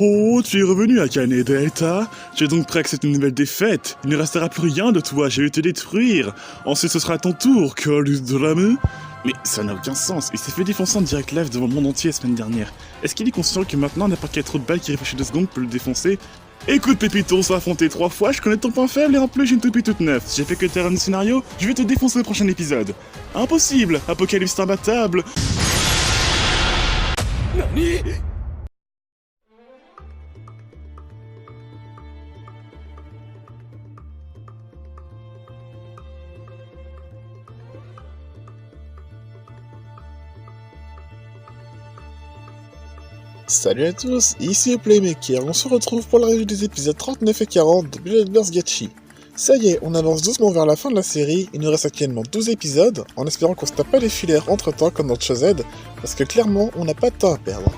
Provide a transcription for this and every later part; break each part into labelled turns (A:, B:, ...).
A: Oh, tu es revenu à Canet Delta? Tu es donc prêt à accepter une nouvelle défaite? Il ne restera plus rien de toi, j'ai vais te détruire. Ensuite ce sera à ton tour, Colus Drame. Mais ça n'a aucun sens, il s'est fait défoncer en direct live devant le monde entier la semaine dernière. Est-ce qu'il est conscient que maintenant n'importe quel trou de balle qui réfléchit 2 secondes peut le défoncer? Écoute Pépito, on s'est affronté 3 fois, je connais ton point faible et en plus j'ai une toupie toute neuve. Si j'ai fait que terrain de scénario, je vais te défoncer au prochain épisode. Impossible, Apocalypse imbattable.
B: Nani?
C: Salut à tous, ici Playmaker, on se retrouve pour la revue des épisodes 39 et 40 de Bloodburst Gachi. Ça y est, on avance doucement vers la fin de la série, il nous reste actuellement 12 épisodes, en espérant qu'on se tape pas les filaires entre temps comme dans Chosen, parce que clairement, on n'a pas de temps à perdre.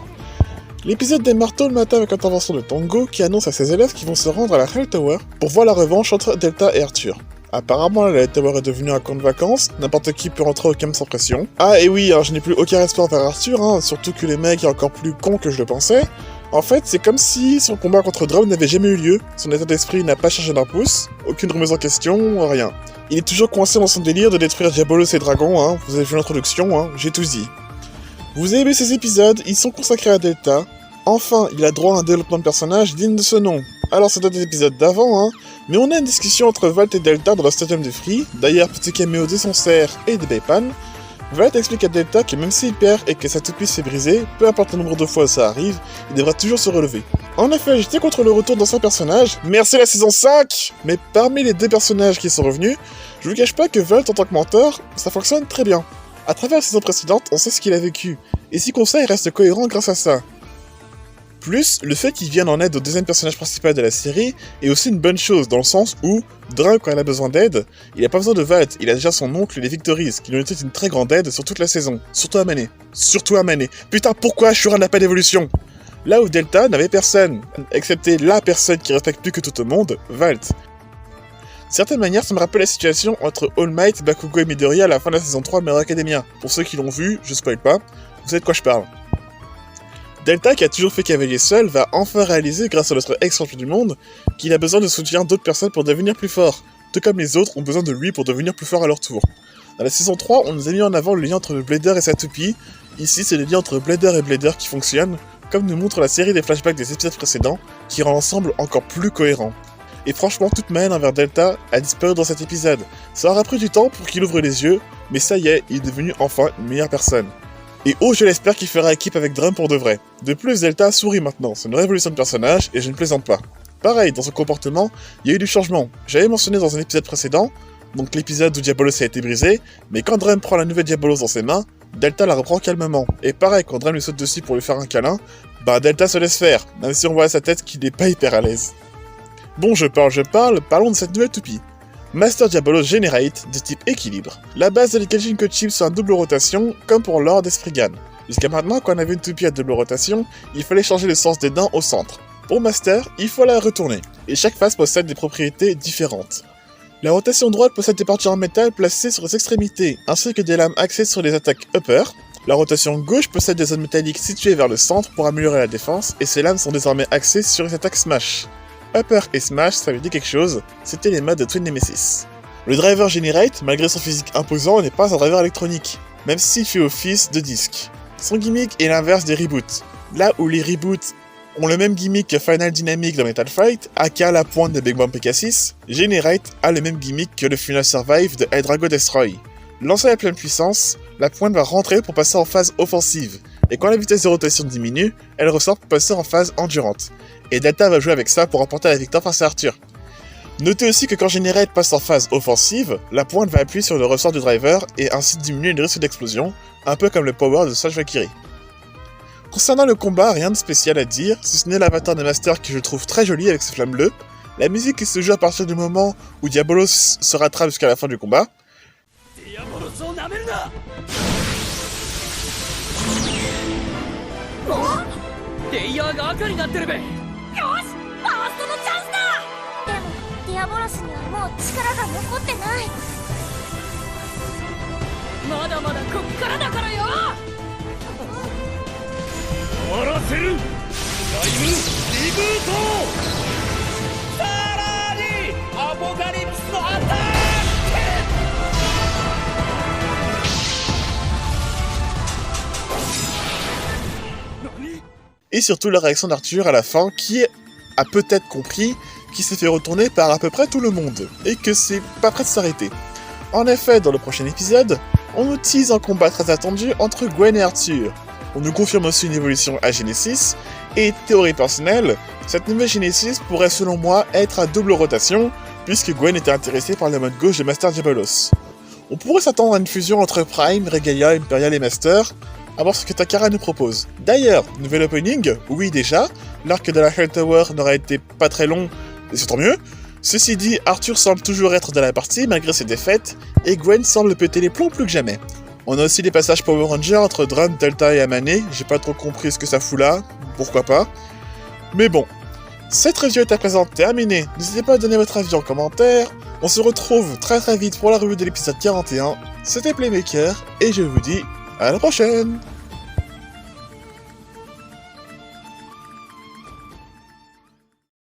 C: L'épisode démarre tôt le matin avec l'intervention de Tongo qui annonce à ses élèves qu'ils vont se rendre à la Hell Tower pour voir la revanche entre Delta et Arthur. Apparemment, la Hell Tower est devenue un camp de vacances, n'importe qui peut rentrer au camp sans pression. Ah et oui, alors je n'ai plus aucun respect envers Arthur, surtout que les mecs est encore plus con que je le pensais. En fait, c'est comme si son combat contre Drum n'avait jamais eu lieu, son état d'esprit n'a pas changé d'un pouce, aucune remise en question, rien. Il est toujours coincé dans son délire de détruire Diabolos et Dragon, vous avez vu l'introduction, j'ai tout dit. Vous avez aimé ces épisodes, ils sont consacrés à Delta. Enfin, il a droit à un développement de personnage digne de ce nom. Alors ça date des épisodes d'avant, mais on a une discussion entre Valt et Delta dans le stadium de Free, d'ailleurs petit caméo de son cerf et de Beipan. Valt explique à Delta que même s'il perd et que sa toupie s'est brisée, peu importe le nombre de fois où ça arrive, il devra toujours se relever. En effet, j'étais contre le retour d'anciens personnages, merci la saison 5. Mais parmi les 2 personnages qui sont revenus, je vous cache pas que Valt en tant que mentor, ça fonctionne très bien. À travers la saison précédente, on sait ce qu'il a vécu, et si conseil reste cohérent grâce à ça. Plus, le fait qu'il vienne en aide au 2e personnage principal de la série est aussi une bonne chose, dans le sens où, Drum, quand il a besoin d'aide, il a pas besoin de Valt, il a déjà son oncle les Victories, qui lui ont été une très grande aide sur toute la saison. Surtout à Mané. Surtout à Mané. Putain, pourquoi Shura n'a pas d'évolution? Là où Delta n'avait personne, excepté la personne qui respecte plus que tout au monde, Valt. De certaine manière, ça me rappelle la situation entre All Might, Bakugo et Midoriya à la fin de la saison 3 de My Hero Academia. Pour ceux qui l'ont vu, je spoil pas, vous savez de quoi je parle. Delta, qui a toujours fait cavalier seul, va enfin réaliser, grâce à notre ex-champion du monde, qu'il a besoin de soutien d'autres personnes pour devenir plus fort, tout comme les autres ont besoin de lui pour devenir plus fort à leur tour. Dans la saison 3, on nous a mis en avant le lien entre Blader et sa toupie, ici c'est le lien entre Blader et Blader qui fonctionne, comme nous montre la série des flashbacks des épisodes précédents, qui rend l'ensemble encore plus cohérent. Et franchement, toute ma haine envers Delta a disparu dans cet épisode. Ça aura pris du temps pour qu'il ouvre les yeux, mais ça y est, il est devenu enfin une meilleure personne. Et oh, je l'espère qu'il fera équipe avec Drum pour de vrai. De plus, Delta sourit maintenant, c'est une révolution de personnage, et je ne plaisante pas. Pareil, dans son comportement, il y a eu du changement. J'avais mentionné dans un épisode précédent, donc l'épisode où Diabolos a été brisé, mais quand Drum prend la nouvelle Diabolos dans ses mains, Delta la reprend calmement. Et pareil, quand Drum lui saute dessus pour lui faire un câlin, Delta se laisse faire, même si on voit à sa tête qu'il n'est pas hyper à l'aise. Bon, je parle, parlons de cette nouvelle toupie. Master Diabolos Generate, de type équilibre. La base de l'Ikajin Chip sur un double rotation, comme pour Lord et Spriggan. Jusqu'à maintenant, quand on avait une toupie à double rotation, il fallait changer le sens des dents au centre. Pour Master, il faut la retourner, et chaque face possède des propriétés différentes. La rotation droite possède des parties en métal placées sur les extrémités, ainsi que des lames axées sur les attaques upper. La rotation gauche possède des zones métalliques situées vers le centre pour améliorer la défense, et ces lames sont désormais axées sur les attaques smash. Upper et Smash, ça veut dire quelque chose, c'était les modes de Twin Nemesis. Le driver Generate, malgré son physique imposant, n'est pas un driver électronique, même s'il fait office de disque. Son gimmick est l'inverse des reboots. Là où les reboots ont le même gimmick que Final Dynamic dans Metal Fight, aka la pointe de Big Bang PK6, Generate a le même gimmick que le Final Survive de Hydrago Destroy. Lancée à pleine puissance, la pointe va rentrer pour passer en phase offensive, et quand la vitesse de rotation diminue, elle ressort pour passer en phase endurante. Et Delta va jouer avec ça pour remporter la victoire face à Arthur. Notez aussi que quand Generate passe en phase offensive, la pointe va appuyer sur le ressort du driver et ainsi diminuer le risque d'explosion, un peu comme le power de Sage Valkyrie. Concernant le combat, rien de spécial à dire, si ce n'est l'avatar de Master que je trouve très joli avec ses flammes bleues. La musique qui se joue à partir du moment où Diabolos se rattrape jusqu'à la fin du combat. Et surtout la réaction d'Arthur à la fin qui a peut-être compris qu'il s'est fait retourner par à peu près tout le monde et que c'est pas prêt de s'arrêter. En effet, dans le prochain épisode, on nous tease un combat très attendu entre Gwen et Arthur. On nous confirme aussi une évolution à Genesis, et théorie personnelle, cette nouvelle Genesis pourrait selon moi être à double rotation, puisque Gwen était intéressée par le mode gauche de Master Diabolos. On pourrait s'attendre à une fusion entre Prime, Regalia, Imperial et Master, à voir ce que Takara nous propose. D'ailleurs, nouvel opening, oui déjà, l'arc de la Hell Tower n'aurait été pas très long, et c'est tant mieux. Ceci dit, Arthur semble toujours être dans la partie malgré ses défaites, et Gwen semble péter les plombs plus que jamais. On a aussi des passages Power Rangers entre Drum, Delta et Amane, j'ai pas trop compris ce que ça fout là, pourquoi pas. Mais bon, cette review est à présent terminée, n'hésitez pas à donner votre avis en commentaire, on se retrouve très vite pour la review de l'épisode 41, c'était Playmaker, et je vous dis à la prochaine.